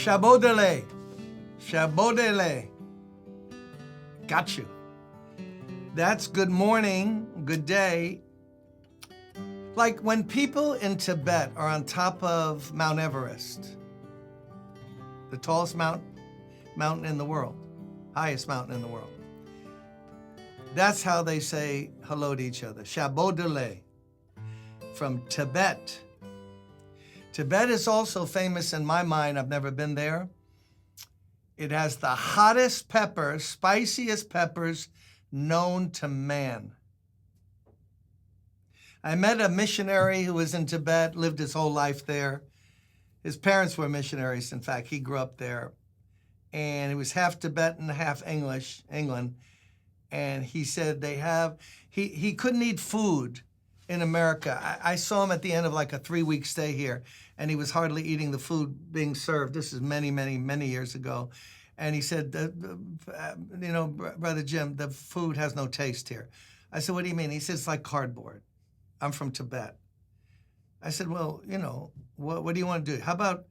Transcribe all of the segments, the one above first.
Shabodele. Shabodele. Got you. That's good morning, good day. Like when people in Tibet are on top of Mount Everest, the tallest mountain in the world, highest mountain in the world. That's how they say hello to each other. Shabodele from Tibet. Tibet is also famous in my mind. I've never been there. It has the hottest peppers, spiciest peppers known to man. I met a missionary who was in Tibet, lived his whole life there. His parents were missionaries. In fact, he grew up there. And he was half Tibetan, half England. And he said he couldn't eat food in America. I saw him at the end of like a 3-week stay here, and he was hardly eating the food being served. This is many, many, many years ago. And he said, Brother Jim, the food has no taste here. I said, what do you mean? He said, it's like cardboard. I'm from Tibet. I said, well, what do you want to do? How about,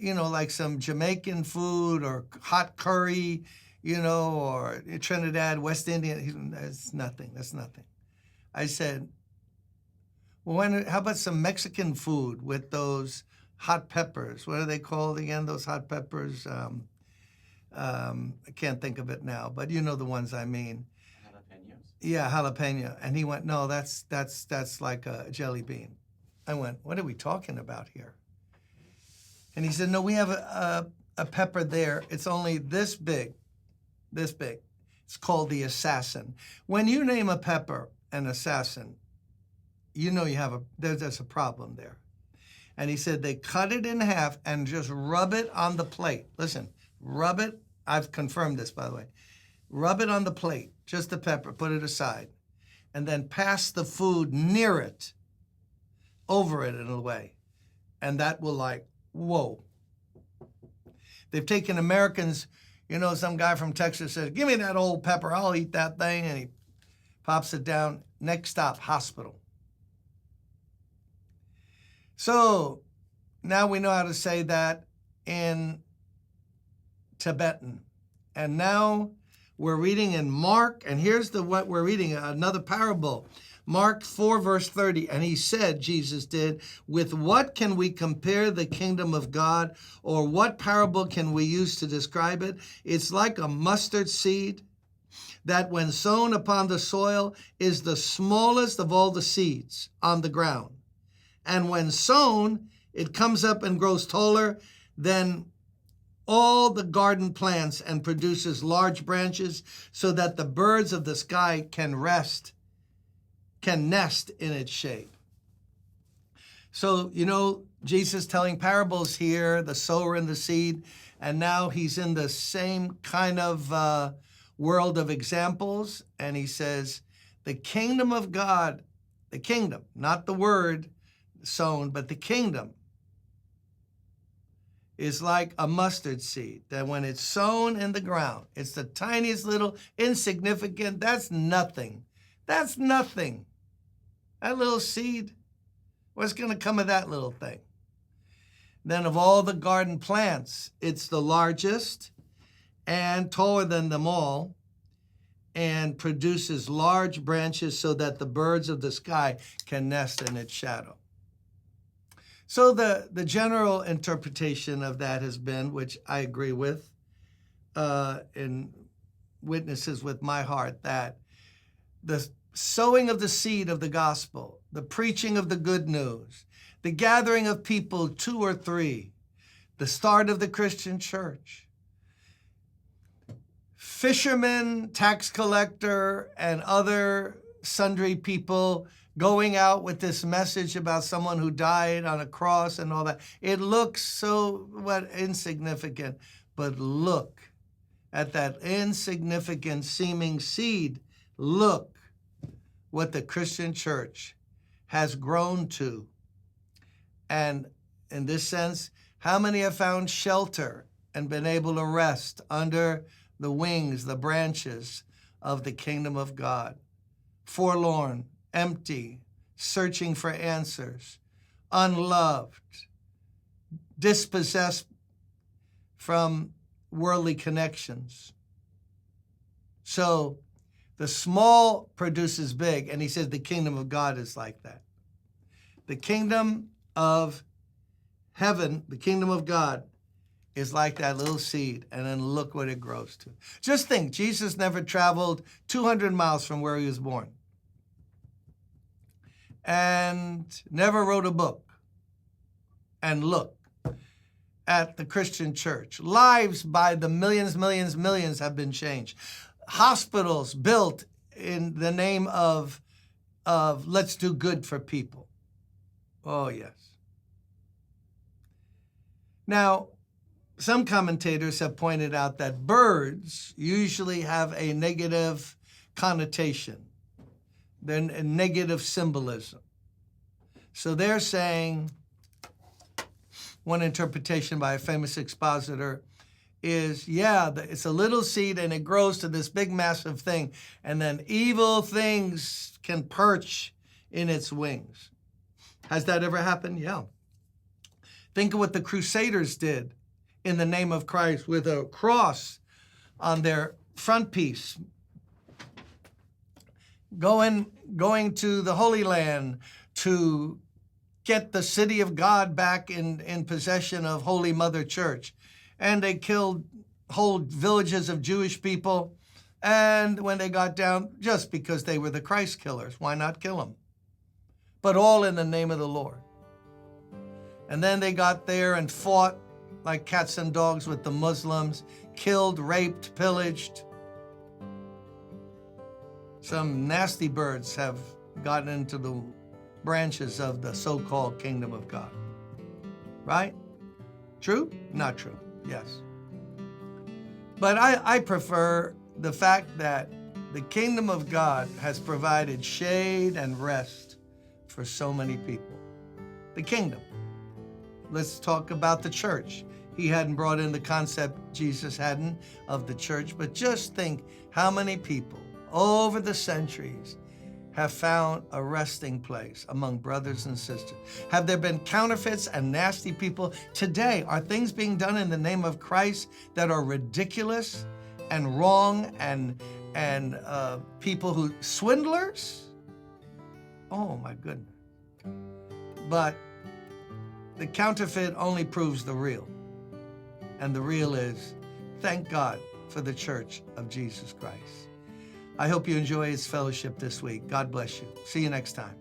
like some Jamaican food or hot curry, or Trinidad, West Indian? That's nothing. That's nothing. I said, well, how about some Mexican food with those hot peppers? What are they called again, those hot peppers? I can't think of it now, but you know the ones I mean. Jalapenos? Yeah, jalapeno. And he went, no, that's like a jelly bean. I went, what are we talking about here? And he said, no, we have a pepper there. It's only this big. It's called the assassin. When you name a pepper an assassin, there's a problem there. And he said they cut it in half and just rub it on the plate. Listen, rub it. I've confirmed this, by the way. Rub it on the plate, just the pepper, put it aside, and then pass the food near it, over it in a way. And that will whoa. They've taken Americans, some guy from Texas says, give me that old pepper, I'll eat that thing. And he pops it down. Next stop, hospital. So now we know how to say that in Tibetan. And now we're reading in Mark, and here's what we're reading, another parable. Mark 4, verse 30, and he said, Jesus did, with what can we compare the kingdom of God, or what parable can we use to describe it? It's like a mustard seed that when sown upon the soil is the smallest of all the seeds on the ground. And when sown, it comes up and grows taller than all the garden plants and produces large branches so that the birds of the sky can nest in its shade. So, Jesus telling parables here, the sower and the seed, and now he's in the same kind of world of examples, and he says, the kingdom of God, the kingdom, not the word sown, but the kingdom is like a mustard seed, that when it's sown in the ground, it's the tiniest little insignificant, that's nothing. That's nothing. That little seed, what's going to come of that little thing? Then of all the garden plants, it's the largest and taller than them all, and produces large branches so that the birds of the sky can nest in its shadow. So the general interpretation of that has been, which I agree with, in witnesses with my heart, that the sowing of the seed of the gospel, the preaching of the good news, the gathering of people, 2 or 3, the start of the Christian church, fishermen, tax collector, and other sundry people going out with this message about someone who died on a cross and all that. It looks so insignificant, but look at that insignificant seeming seed. Look what the Christian church has grown to. And in this sense, how many have found shelter and been able to rest under the wings, the branches of the kingdom of God? Forlorn, empty, searching for answers, unloved, dispossessed from worldly connections. So the small produces big, and he says the kingdom of God is like that. The kingdom of heaven, the kingdom of God, is like that little seed, and then look what it grows to. Just think, Jesus never traveled 200 miles from where he was born and never wrote a book. And look at the Christian church. Lives by the millions have been changed. Hospitals built in the name of let's do good for people. Oh, yes. Now, some commentators have pointed out that birds usually have a negative connotation. They're a negative symbolism. So they're saying, one interpretation by a famous expositor is, yeah, it's a little seed and it grows to this big massive thing, and then evil things can perch in its wings. Has that ever happened? Yeah. Think of what the Crusaders did in the name of Christ with a cross on their front piece, going to the Holy Land to get the city of God back in possession of Holy Mother Church. And they killed whole villages of Jewish people. And when they got down, just because they were the Christ killers, why not kill them? But all in the name of the Lord. And then they got there and fought like cats and dogs with the Muslims, killed, raped, pillaged. Some nasty birds have gotten into the branches of the so-called kingdom of God. Right? True? Not true. Yes. But I prefer the fact that the kingdom of God has provided shade and rest for so many people. The kingdom. Let's talk about the church. He hadn't brought in the concept, Jesus hadn't, of the church, but just think how many people over the centuries have found a resting place among brothers and sisters. Have there been counterfeits and nasty people? Today, are things being done in the name of Christ that are ridiculous and wrong and people who, swindlers? Oh my goodness. But the counterfeit only proves the real. And the real is, thank God for the Church of Jesus Christ. I hope you enjoy his fellowship this week. God bless you. See you next time.